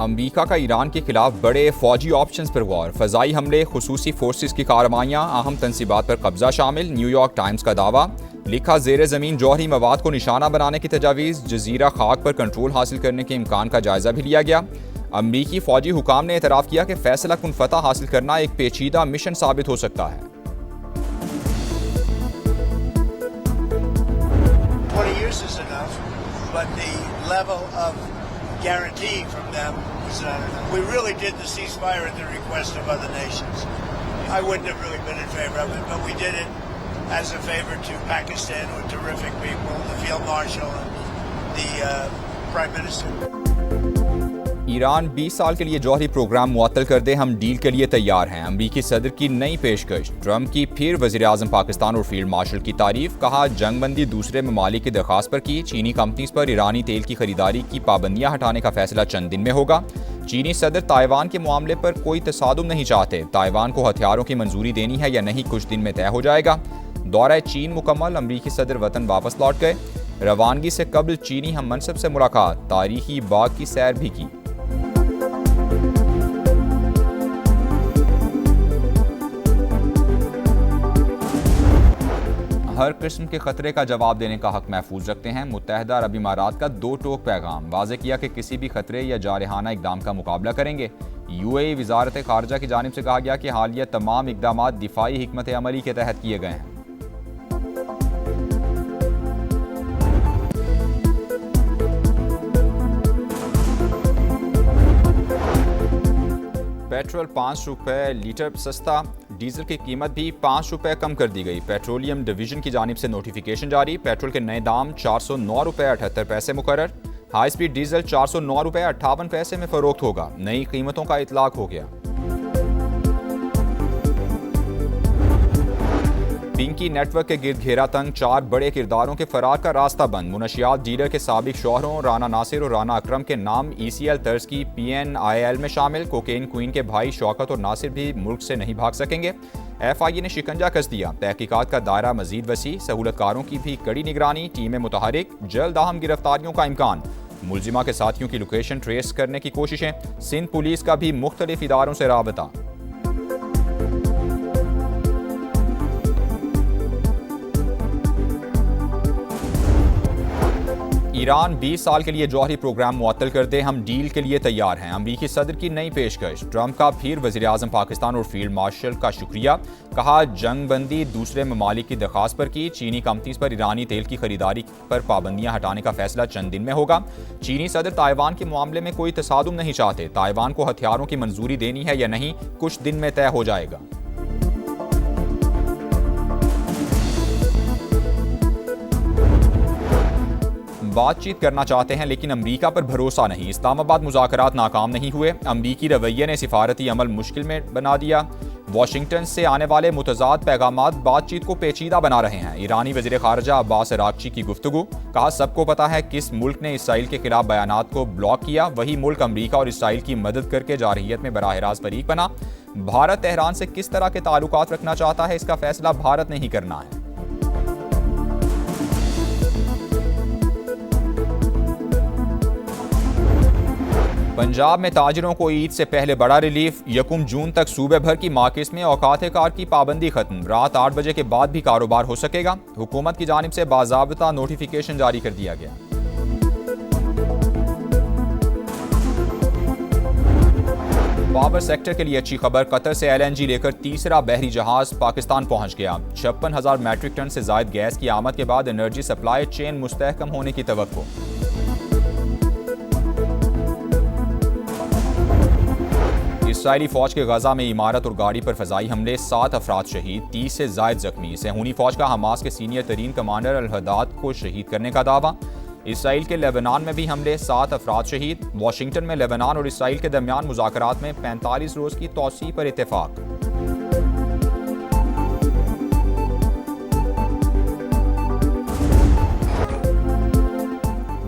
अमरीका का ईरान के खिलाफ बड़े फौजी ऑप्शंस पर गौर, फ़ज़ाई हमले, खुसूसी फोर्सेस की कार्रवाइयाँ, अहम तनसीबात पर कब्जा शामिल। न्यूयॉर्क टाइम्स का दावा, लिखा ज़ेर ज़मीन जौहरी मवाद को निशाना बनाने की तजावीज़, जजीरा खाक पर कंट्रोल हासिल करने के इम्कान का जायज़ा भी लिया गया। अमरीकी फौजी हुकाम ने एतराफ़ किया कि फैसला कुन फतह हासिल करना एक पेचीदा मिशन साबित हो सकता है। guarantee from them was we really did the ceasefire at the request of other nations. I wouldn't have really been in favor of it, but we did it as a favor to Pakistan with terrific people, the Field Marshal and the Prime Minister. Iran 20 साल के लिए जौहरी programme मुअत्तल कर दे, हम deal के लिए तैयार हैं। अमरीकी सदर की नई पेशकश, ट्रंप की फिर वज़ीर-ए-आज़म पाकिस्तान और फील्ड मार्शल की तारीफ। कहा जंगबंदी दूसरे ममालिक की दरख्वास्त पर की। चीनी कंपनीज पर ईरानी तेल की खरीदारी की पाबंदियां हटाने का फैसला चंद दिन में होगा। चीनी सदर ताइवान के मामले पर कोई तसादुम नहीं चाहते। ताइवान को हथियारों की मंजूरी देनी है या नहीं, कुछ दिन में तय हो जाएगा। दौरा चीन मुकम्मल, अमरीकी सदर वतन वापस लौट गए। रवानगी से कबल चीनी हम मनसब से मुलाकात, तारीखी बाग की सैर भी की। हर किस्म के खतरे का जवाब देने का हक महफूज रखते हैं। मुत्तहदा अरब इमारात का दो टोक पैगाम, वाज़े किया कि किसी भी खतरे या जारहाना इकदाम का मुकाबला करेंगे। यूएई वजारत खारजा की जानिब से कहा गया कि हालिया तमाम इकदाम दिफाई हिकमत अमली के तहत किए गए हैं। पेट्रोल 5 रुपये लीटर सस्ता, डीजल की कीमत भी 5 रुपये कम कर दी गई। पेट्रोलियम डिवीजन की जानिब से नोटिफिकेशन जारी। पेट्रोल के नए दाम 409 रुपये 78 पैसे मुकर्रर। हाई स्पीड डीजल 409 रुपये 58 पैसे में फरोख्त होगा। नई कीमतों का इतलाक हो गया। पिंकी नेटवर्क के गिर्द घेरा तंग, 4 बड़े किरदारों के फरार का रास्ता बंद। मुनशियात डीलर के साबिक शौहरों राना नासिर और राना अकरम के नाम ECL तर्ज की PNIL में शामिल। कोकेन क्वीन के भाई शौकत और नासिर भी मुल्क से नहीं भाग सकेंगे। FIA ने शिकंजा कस दिया। तहकीकात का दायरा मजीद वसी, सहूलतकारों की भी कड़ी निगरानी, टीमें मुतहरिक। जल्द अहम गिरफ्तारियों का इम्कान। मुलजिमा के साथियों की लोकेशन ट्रेस करने की कोशिशें। सिंध पुलिस का भी मुख्तलिफ इदारों से राबता। ईरान 20 साल के लिए जौहरी प्रोग्राम मुअत्तल कर दे, हम डील के लिए तैयार हैं। अमरीकी सदर की नई पेशकश, ट्रंप का फिर वज़ीर-ए-आज़म पाकिस्तान और फील्ड मार्शल का शुक्रिया। कहा जंगबंदी दूसरे ममालिक की दरख्वास्त पर की। चीनी कंपनीज पर ईरानी तेल की खरीदारी पर पाबंदियां हटाने का फैसला चंद दिन में होगा। चीनी सदर ताइवान के मामले में कोई तसादुम नहीं चाहते। ताइवान को हथियारों की मंजूरी देनी है या नहीं, कुछ दिन में तय हो जाएगा। बातचीत करना चाहते हैं लेकिन अमरीका पर भरोसा नहीं। इस्लामाबाद मुज़ाकरात नाकाम नहीं हुए। अमरीकी रवैये ने सिफारती अमल मुश्किल में बना दिया। वाशिंगटन से आने वाले मुतज़ाद पैगामात बातचीत को पेचीदा बना रहे हैं। ईरानी वज़ीर ख़ारजा अब्बास अराग़ची की गुफ्तगू। कहा सबको पता है किस मुल्क ने इसराइल के खिलाफ बयानात को ब्लॉक किया। वही मुल्क अमरीका और इसराइल की मदद करके जारहियत में बराह रास्त फरीक बना। भारत तेहरान से किस तरह के ताल्लुकात रखना चाहता है, इसका फैसला भारत ने ही करना है। पंजाब में ताजिरों को ईद से पहले बड़ा रिलीफ। 1 जून तक सूबे भर की मार्केट्स में औकात कार की पाबंदी खत्म। रात 8 बजे के बाद भी कारोबार हो सकेगा। हुकूमत की जानिब से बाज़ाब्ता नोटिफिकेशन जारी कर दिया गया। पावर सेक्टर के लिए अच्छी खबर, कतर से LNG लेकर तीसरा बहरी जहाज पाकिस्तान पहुंच गया। 56,000 मैट्रिक टन से जायद गैस की आमद के बाद एनर्जी सप्लाई चेन मुस्तहकम होने की तवक्को। इसराइली फौज के गजा में इमारत और गाड़ी पर फजाई हमले, 7 अफराद शहीद, 30 से जायद जख्मी। सहूनी फौज का हमास के सीनियर तरीन कमांडर अल-हदाद को शहीद करने का दावा। इसराइल के लेबनान में भी हमले, 7 अफराद शहीद। वाशिंगटन में लेबनान और इसराइल के दरमियान मुज़ाकरात में 45 रोज की तौसी पर इत्तेफाक।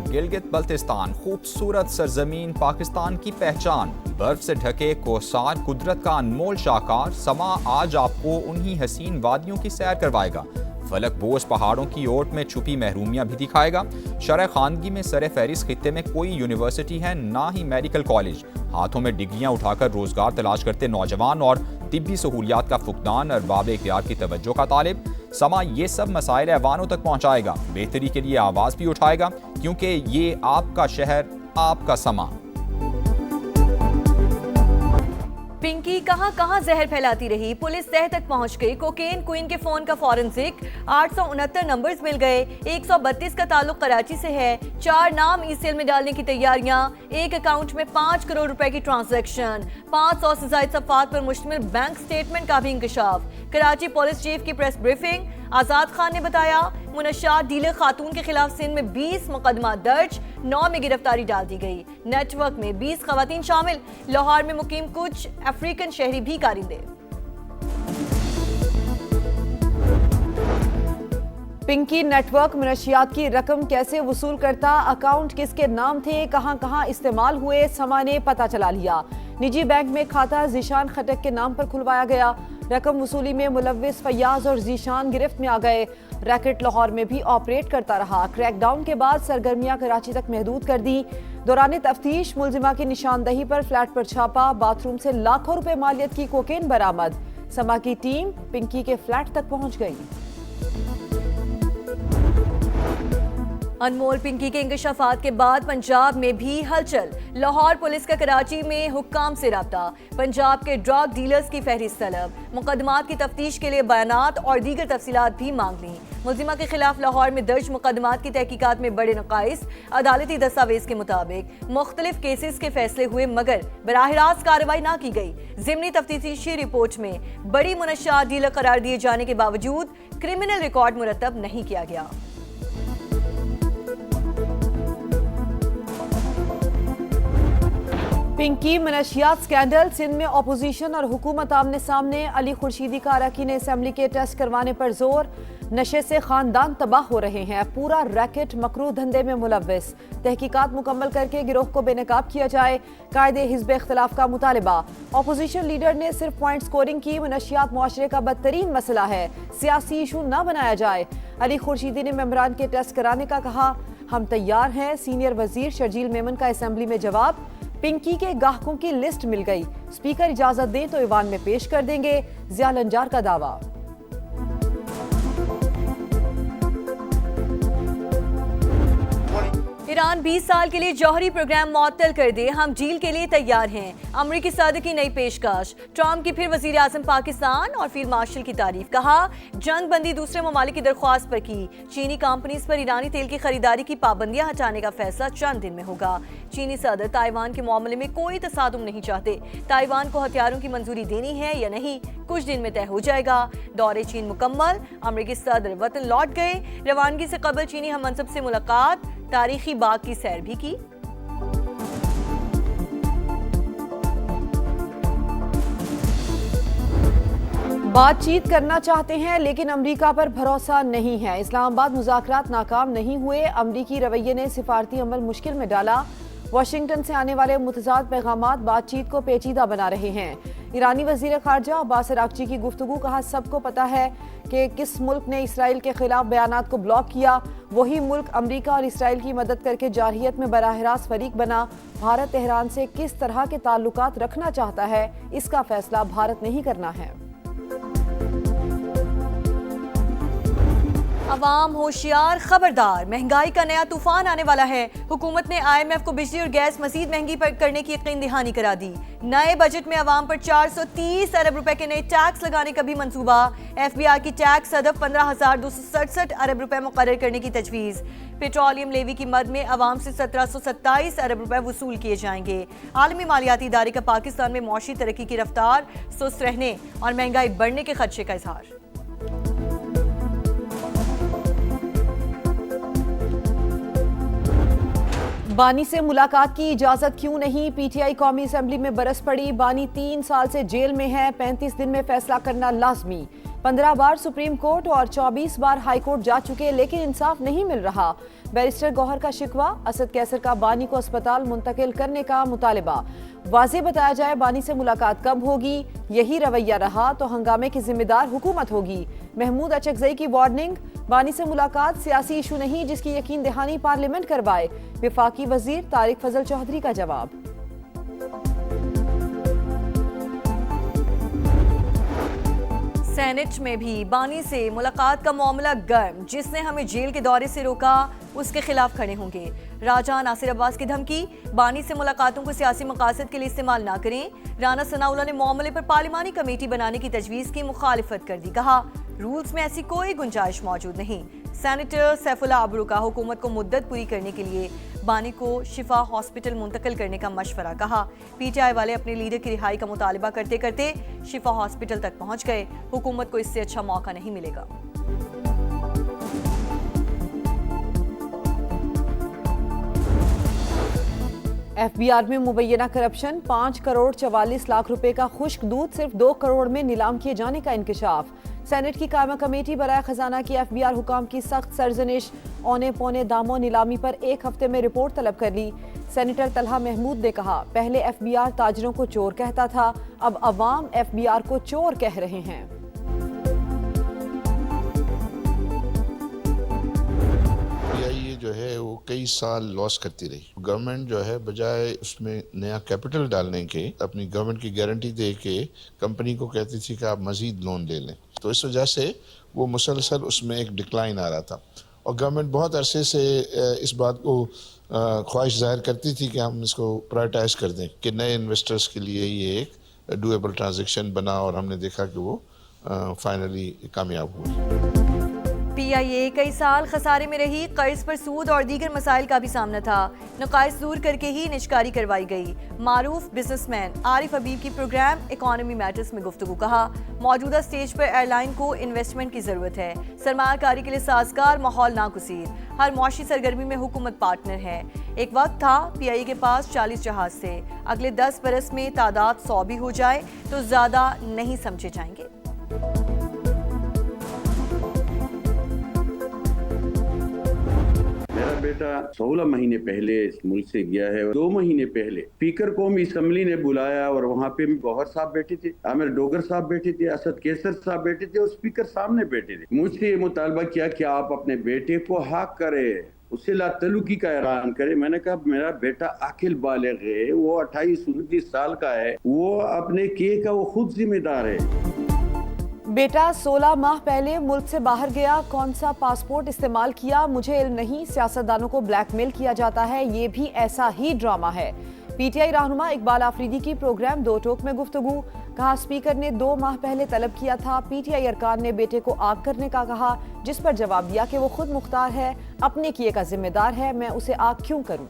गिलगित बल्तिस्तान, खूबसूरत सरजमीन, पाकिस्तान की पहचान। बर्फ से ढके कोहसार, कुदरत का अनमोल शाहकार। समा आज आपको उन्हीं हसीन वादियों की सैर करवाएगा। फलक बोस पहाड़ों की ओट में छुपी महरूमियां भी दिखाएगा। शरह खानगी में सर फहरिस्त खित्ते में कोई यूनिवर्सिटी है, ना ही मेडिकल कॉलेज। हाथों में डिग्रियां उठाकर रोजगार तलाश करते नौजवान और तिब्बी सहूलियात का फुकदान, अरबाब इख्तियार की तवज्जो का तालिब। समा ये सब मसाइल ऐवानों तक पहुंचाएगा, बेहतरी के लिए आवाज भी उठाएगा, क्योंकि ये आपका शहर, आपका समा। पिंकी कहां कहां जहर फैलाती रही, पुलिस तह तक पहुंच गई। कोकेन क्वीन के फोन का फॉरेंसिक 869 नंबर्स मिल गए। 132 का ताल्लुक कराची से है। 4 नाम ई सेल में डालने की तैयारियां। एक अकाउंट में 5 करोड़ रुपए की ट्रांजैक्शन। 500 से ज्यादा सफ़ात पर मुश्तमिल बैंक स्टेटमेंट का भी इंकशाफ। कराची पुलिस चीफ की प्रेस ब्रीफिंग। आजाद खान ने बताया, मुनश्शात डीलर खातून के खिलाफ सिंध में 20 मुकदमा दर्ज, 9 में गिरफ्तारी डाल दी गई। नेटवर्क में 20 खवातीन शामिल। लाहौर में मुकीम कुछ अफ्रीकन शहरी भी कारिंदे। पिंकी नेटवर्क मुनशियात की रकम कैसे वसूल करता, अकाउंट किसके नाम थे, कहां कहां इस्तेमाल हुए, समा ने पता चला लिया। निजी बैंक में खाता जीशान खटक के नाम पर खुलवाया गया। रकम वसूली में मुलव्विस फैयाज और जीशान गिरफ्त में आ गए। रैकेट लाहौर में भी ऑपरेट करता रहा। क्रैकडाउन के बाद सरगर्मियां कराची तक महदूद कर दी। दौरान तफ्तीश मुलजिमा की निशानदही पर फ्लैट पर छापा। बाथरूम से लाखों रुपए मालियत की कोकेन बरामद। समा की टीम पिंकी के फ्लैट तक पहुंच गई। अनमोल पिंकी के इंकशाफात के बाद पंजाब में भी हलचल। लाहौर पुलिस का कराची में हुक्काम से राब्ता। पंजाब के ड्रग डीलर्स की फहरिस्त तलब। मुकदमात की तफ्तीश के लिए बयानात और दीगर तफसीलात भी मांग ली। मुलजिमा के खिलाफ लाहौर में दर्ज मुकदमात की तहकीकात में बड़े नकाइस। अदालती दस्तावेज के मुताबिक मुख्तलिफ केसेस के फैसले हुए, मगर बराह रास्त कार्रवाई ना की गई। ज़िमनी तफ्तीशी रिपोर्ट में बड़ी मुनश्शात डीलर करार दिए जाने के बावजूद क्रिमिनल रिकॉर्ड मुरतब नहीं किया गया। पिंकी मनशियात स्कैंडल। सिंध में अपोजिशन और हुकूमत आमने सामने। अली खुर्शीदी का अरकान असेंबली के टेस्ट करवाने पर जोर। नशे से खानदान तबाह हो रहे हैं। पूरा रैकेट मकरूह धंधे में मुलव्विस। तहकीकात मुकम्मल करके गिरोह को बेनकाब किया जाए। कायदे हिज़्ब इख्तिलाफ का मुतालबा। अपोजिशन लीडर ने सिर्फ पॉइंट स्कोरिंग की। मनशियात मुआशरे का बदतरीन मसला है, सियासी इशू न बनाया जाए। अली खुर्शीदी ने मेंबरान के टेस्ट कराने का कहा। हम तैयार हैं। सीनियर वजीर शर्जील मेमन का असेंबली में जवाब। पिंकी के गाहकों की लिस्ट मिल गई। स्पीकर इजाजत दें तो ईवान में पेश कर देंगे। जिया लंजार का दावा। ईरान 20 साल के लिए जौहरी प्रोग्राम मुअत्तल कर दे, हम डील के लिए तैयार हैं। अमरीकी सदर की नई पेशकश। ट्रंप की फिर वजीर आजम पाकिस्तान और फील्ड मार्शल की तारीफ। कहा, जंग बंदी दूसरे ममालिक की दरख्वास्त पर की। चीनी कंपनीज पर ईरानी तेल की खरीदारी की पाबंदियां हटाने का फैसला चंद दिन में होगा। चीनी सदर ताइवान के मामले में कोई तसादुम नहीं चाहते। ताइवान को हथियारों की मंजूरी देनी है या नहीं, कुछ दिन में तय हो जाएगा। दौरे चीन मुकम्मल। अमरीकी सदर वतन लौट गए। रवानगी से कबल चीनी हम मनसब से मुलाकात। तारीखी बाग की सैर भी की। बातचीत करना चाहते हैं लेकिन अमेरिका पर भरोसा नहीं है। इस्लामाबाद मुज़ाकरात नाकाम नहीं हुए। अमेरिकी रवैये ने सिफारती अमल मुश्किल में डाला। वाशिंगटन से आने वाले मुतज़ाद पैगामात बातचीत को पेचीदा बना रहे हैं। ईरानी वज़ीर ख़ारजा अब्बास अराग़ची की गुफ्तगू। कहा, सबको पता है कि किस मुल्क ने इसराइल के खिलाफ बयानात को ब्लॉक किया। वही मुल्क अमेरिका और इसराइल की मदद करके जारहियत में बराह रास्त फरीक बना। भारत तेहरान से किस तरह के ताल्लुकात रखना चाहता है, इसका फैसला भारत ने ही करना है। अवाम होशियार, खबरदार, महंगाई का नया तूफान आने वाला है। हुकूमत ने IMF को बिजली और गैस मजीद महंगी करने की यकीन दहानी करा दी। नए बजट में अवाम पर 430 अरब रुपए के नए टैक्स लगाने का भी मंसूबा। FBI की टैक्स हदफ 15,267 अरब रुपए मुकर्रर करने की तजवीज़। पेट्रोलियम लेवी की मद में अवाम से 1727 अरब रुपए वसूल किए जाएंगे। आलमी मालियाती इदारे का पाकिस्तान में मौशी तरक्की की रफ्तार सुस्त रहने और महंगाई बढ़ने के खदशे का इजहार। बानी से मुलाकात की इजाजत क्यों नहीं? PTI कौमी असेंबली में बरस पड़ी। बानी 3 साल से जेल में है। 35 दिन में फैसला करना लाजमी। 15 बार सुप्रीम कोर्ट और 24 बार हाई कोर्ट जा चुके, लेकिन इंसाफ नहीं मिल रहा। बैरिस्टर गौहर का शिकवा, असद कैसर का बानी को अस्पताल मुंतकिल करने का मुतालिबा। वाज़ेह बताया जाए बानी से मुलाकात कब होगी, यही रवैया रहा तो हंगामे की जिम्मेदार हुकूमत होगी। महमूद अचकजई की वार्निंग, बानी से मुलाकात सियासी इशू नहीं जिसकी यकीन दहानी पार्लियामेंट करवाए। विफाकी वजीर तारिक फजल चौधरी का जवाब। सेनेट में भी बानी से मुलाकात का मामला गर्म। जिसने हमें जेल के दौरे से रोका उसके खिलाफ खड़े होंगे। राजा नासिर अब्बास की धमकी, बानी से मुलाकातों को सियासी मकासद के लिए इस्तेमाल ना करें। राना सनाउल्लाह ने मामले पर पार्लिमानी कमेटी बनाने की तजवीज़ की मुखालिफत कर दी। कहा रूल्स में ऐसी कोई गुंजाइश मौजूद नहीं। सेनेटर सैफुल्लाह अब्रू का हुकूमत को मुद्दत पूरी करने के लिए बानी को शिफा हॉस्पिटल मुंतकिल करने का मशवरा। कहा पीटीआई वाले अपने लीडर की रिहाई का मुतालिबा करते करते शिफा हॉस्पिटल तक पहुंच गए। हुकूमत को इससे अच्छा मौका नहीं मिलेगा। एफबीआर में मुबैना करप्शन, 5 करोड़ 44 लाख रुपए का खुश्क दूध सिर्फ 2 करोड़ में नीलाम किए जाने का इंकशाफ। सेनेट की कायमा कमेटी बराए खजाना की एफबीआर हुकाम की सख्त सरजनिश, औने पौने दामों नीलामी पर 1 हफ्ते में रिपोर्ट तलब कर ली। सेनेटर तलहा महमूद ने कहा पहले एफबीआर ताजरों को चोर कहता था, अब अवाम एफबीआर को चोर कह रहे हैं। जो है वो कई साल लॉस करती रही। गवर्नमेंट जो है बजाय उसमें नया कैपिटल डालने के अपनी गवर्नमेंट की गारंटी दे के कंपनी को कहती थी कि आप मजीद लोन ले लें, तो इस वजह से वो मुसलसल उसमें एक डिक्लाइन आ रहा था। और गवर्नमेंट बहुत अरसे से इस बात को ख्वाहिश जाहिर करती थी कि हम इसको प्रायोरिटाइज कर दें कि नए इन्वेस्टर्स के लिए ये एक डूएबल ट्रांजेक्शन बना, और हमने देखा कि वो फाइनली कामयाब हुई। पीआईए कई साल खसारे में रही। कर्ज पर सूद और दीगर मसाइल का भी सामना था। नकाइस दूर करके ही निजकारी करवाई गई। मारूफ बिजनेसमैन आरिफ हबीब की प्रोग्राम इकोनॉमी मैटर्स में गुफ्तगू। कहा मौजूदा स्टेज पर एयरलाइन को इन्वेस्टमेंट की जरूरत है। सरमायाकारी के लिए साजगार माहौल नागुज़ीर। हर मौशी सरगर्मी में हुकूमत पार्टनर है। एक वक्त था पीआईए के पास 40 जहाज थे। अगले 10 बरस में तादाद 100 भी हो जाए तो ज्यादा नहीं समझे जाएंगे। बेटा 16 महीने पहले इस मुल्क से गया है। 2 महीने पहले स्पीकर कौमी असम्बली ने बुलाया और वहाँ पे गौहर साहब बैठे थे, आमिर डोगर साहब बैठे थे, असद कैसर साहब बैठे थे और स्पीकर सामने बैठे थे। मुझसे ये मुतालबा किया कि आप अपने बेटे को हक करें, उससे लातलुकी का ऐलान करे। मैंने कहा मेरा बेटा आकिल बालिग है, वो 28-29 साल का है, वो अपने के का वो खुद जिम्मेदार है। बेटा 16 माह पहले मुल्क से बाहर गया, कौन सा पासपोर्ट इस्तेमाल किया मुझे इल्म नहीं। सियासतदानों को ब्लैकमेल किया जाता है, ये भी ऐसा ही ड्रामा है। पीटीआई रहनुमा इकबाल आफरीदी की प्रोग्राम दो टोक में गुफ्तगू। कहा स्पीकर ने 2 माह पहले तलब किया था। पीटीआई अरकान ने बेटे को आग करने का कहा, जिस पर जवाब दिया कि वो खुद मुख्तार है, अपने किए का जिम्मेदार है, मैं उसे आग क्यों करूं।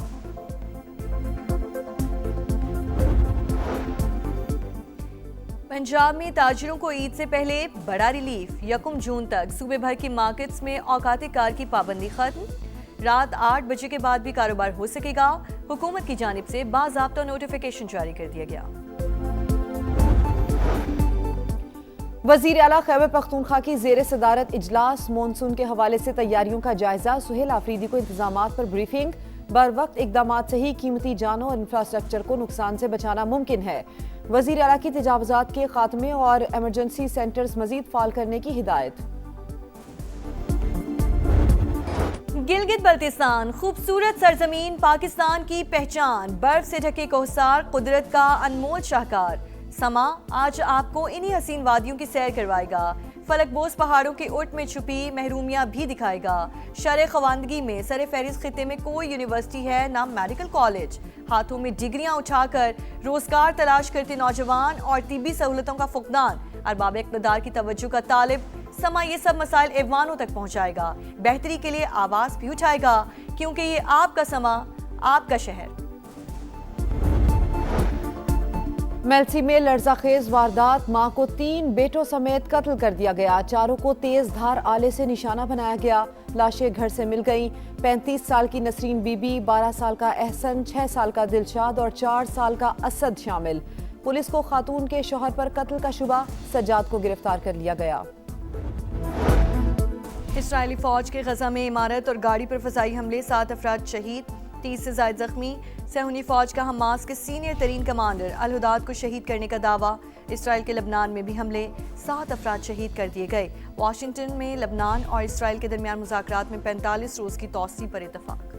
पंजाब में ताजिरों को ईद से पहले बड़ा रिलीफ। 1 जून तक सूबे भर की मार्केट्स में औकात कार की पाबंदी खत्म। रात 8 बजे के बाद भी कारोबार हो सकेगा। हुकूमत की जानिब से बाज़ाब्ता नोटिफिकेशन जारी कर दिया गया। वज़ीर आला खैबर पख्तूनख्वा की ज़ेर सदारत इजलास। मॉनसून के हवाले से तैयारियों का जायजा। सुहेल आफरीदी को इंतजामात पर ब्रीफिंग। बर वक्त इकदामात से ही कीमती जानों और इंफ्रास्ट्रक्चर को नुकसान से बचाना मुमकिन है। वज़ीर आला की तजावुज़ात के खात्मे और एमरजेंसी सेंटर्स मजीद फाल करने की हिदायत। गिलगित बल्तिस्तान खूबसूरत सरजमीन, पाकिस्तान की पहचान। बर्फ से ढके कोहसार, कुदरत का अनमोल शाहकार। समा आज आपको इन्हीं हसीन वादियों की सैर करवाएगा। फलकबोज पहाड़ों के उठ में छुपी महरूमियां भी दिखाएगा। शरे खवानदगी में सरे फहरिस्त खिते में कोई यूनिवर्सिटी है ना मेडिकल कॉलेज। हाथों में डिग्रियां उठाकर रोजगार तलाश करते नौजवान और तिब्बी सहूलतों का फुकदान। अरबाब इक़्तिदार की तवज्जो का तालिब। समा ये सब मसाइल ऐवानों तक पहुंचाएगा। बेहतरी के लिए आवाज भी उठाएगा, क्योंकि ये आपका समा, आपका शहर। मेल्सी में लर्जाखेज वारदात। मां को 3 बेटों समेत कत्ल कर दिया गया। चारों को तेज धार आले से निशाना बनाया गया। लाशें घर से मिल गईं। 35 साल की नसरीन बीबी, 12 साल का एहसन, 6 साल का दिलशाद और 4 साल का असद शामिल। पुलिस को खातून के शौहर पर कत्ल का शुबा। सज्जाद को गिरफ्तार कर लिया गया। इसराइली फौज के गजा में इमारत और गाड़ी पर फजाई हमले, 7 अफराद शहीद, 30 से ज्यादा जख्मी। सहूनी फौज का हमास के सीनियर तरीन कमांडर अल-हुदाद को शहीद करने का दावा। इसराइल के लबनान में भी हमले, 7 अफराद शहीद कर दिए गए। वाशिंगटन में लबनान और इसराइल के दरमियान मुज़ाकरात में 45 रोज की तौसी पर इत्तफाक।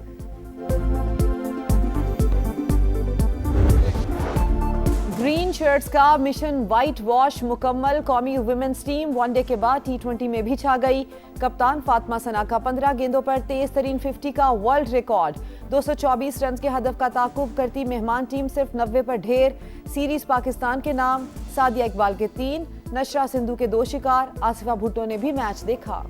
ग्रीन शर्ट्स का मिशन वाइट वॉश मुकम्मल। कौमी वुमेन्स टीम वनडे के बाद T20 में भी छा गई। कप्तान फातिमा सना का 15 गेंदों पर तेज तरीन 50 का वर्ल्ड रिकॉर्ड। 224 रन के हदफ का ताकुब करती मेहमान टीम सिर्फ 90 पर ढेर। सीरीज पाकिस्तान के नाम, सादिया इकबाल के 3, नशरा सिंधु के 2 शिकार। आसिफा भुट्टो ने भी मैच देखा।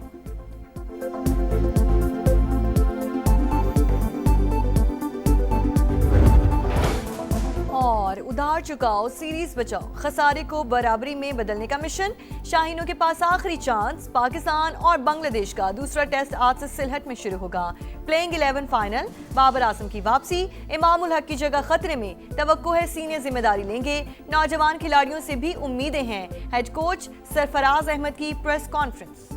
और उधार चुकाओ, सीरीज बचाओ, खसारे को बराबरी में बदलने का मिशन। शाहीनों के पास आखिरी चांस। पाकिस्तान और बांग्लादेश का दूसरा टेस्ट आज से सिलहट में शुरू होगा। प्लेइंग 11 फाइनल, बाबर आजम की वापसी, इमामुल हक की जगह खतरे में। तवक्को है सीनियर जिम्मेदारी लेंगे। नौजवान खिलाड़ियों से भी उम्मीदें हैं। हेड कोच सरफराज अहमद की प्रेस कॉन्फ्रेंस।